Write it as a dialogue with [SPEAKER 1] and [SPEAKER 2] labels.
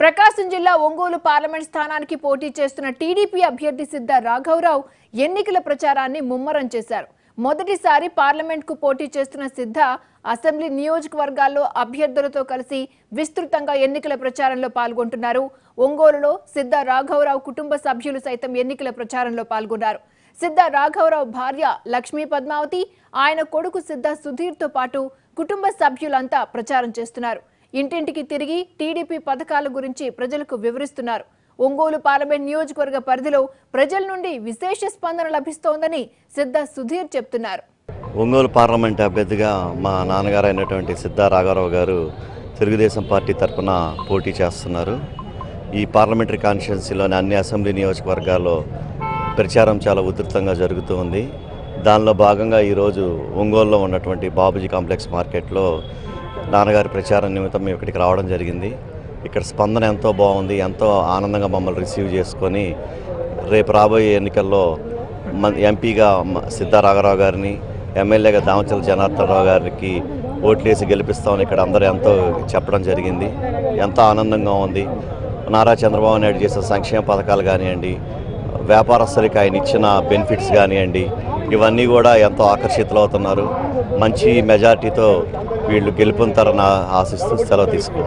[SPEAKER 1] ప్రకాశం జిల్లా ఒంగోలు పార్లమెంట్ స్థానానికి పోటీ చేస్తున్న టీడీపీ అభ్యర్థి సిద్ధ రాఘవరావు ఎన్నికల ప్రచారాన్ని ముమ్మరం చేశారు. మొదటిసారి పార్లమెంట్కు పోటీ చేస్తున్న సిద్ధ అసెంబ్లీ నియోజకవర్గాల్లో అభ్యర్థులతో కలిసి విస్తృతంగా ఎన్నికల ప్రచారంలో పాల్గొంటున్నారు. ఒంగోలులో సిద్ధ రాఘవరావు కుటుంబ సభ్యులు సైతం ఎన్నికల ప్రచారంలో పాల్గొన్నారు. సిద్ధ రాఘవరావు భార్య లక్ష్మీ పద్మావతి, ఆయన కొడుకు సిద్ధ సుధీర్తో పాటు కుటుంబ సభ్యులంతా ప్రచారం చేస్తున్నారు. ఇంటింటికి తిరిగి టీడీపీ పథకాల గురించి ప్రజలకు వివరిస్తున్నారు. ఒంగోలు పార్లమెంట్ నియోజకవర్గ పరిధిలో ప్రజల నుండి విశేష స్పందన లభిస్తోందని సిద్ధ సుధీర్ చెప్తున్నారు.
[SPEAKER 2] ఒంగోలు పార్లమెంట్ అభ్యర్థిగా మా నాన్నగారు అయినటువంటి సిద్ధ రాఘవరావు గారు తెలుగుదేశం పార్టీ తరఫున పోటీ చేస్తున్నారు. ఈ పార్లమెంటరీ కాన్స్టిట్యున్సీలోని అన్ని అసెంబ్లీ నియోజకవర్గాల్లో ప్రచారం చాలా ఉధృతంగా జరుగుతూ ఉంది. దానిలో భాగంగా ఈరోజు ఒంగోలులో ఉన్నటువంటి బాబుజీ కాంప్లెక్స్ మార్కెట్లో నాన్నగారి ప్రచారం నిమిత్తం మేము ఇక్కడికి రావడం జరిగింది. ఇక్కడ స్పందన ఎంతో బాగుంది. ఎంతో ఆనందంగా మమ్మల్ని రిసీవ్ చేసుకొని రేపు రాబోయే ఎన్నికల్లో ఎంపీగా సిద్ధ రాఘవరావు గారిని, ఎమ్మెల్యేగా దామచల జనార్దన్ రావు గారికి ఓట్లేసి గెలిపిస్తామని ఇక్కడ అందరూ ఎంతో చెప్పడం జరిగింది. ఎంతో ఆనందంగా ఉంది. నారా చంద్రబాబు నాయుడు చేసే సంక్షేమ పథకాలు కానివ్వండి, వ్యాపారస్తులకి ఆయన ఇచ్చిన బెనిఫిట్స్ కానివ్వండి, ఇవన్నీ కూడా ఎంతో ఆకర్షితులవుతున్నారు. మంచి మెజార్టీతో వీళ్ళు గెలుపొందుతారని ఆశిస్తూ సెలవు తీసుకుంటారు.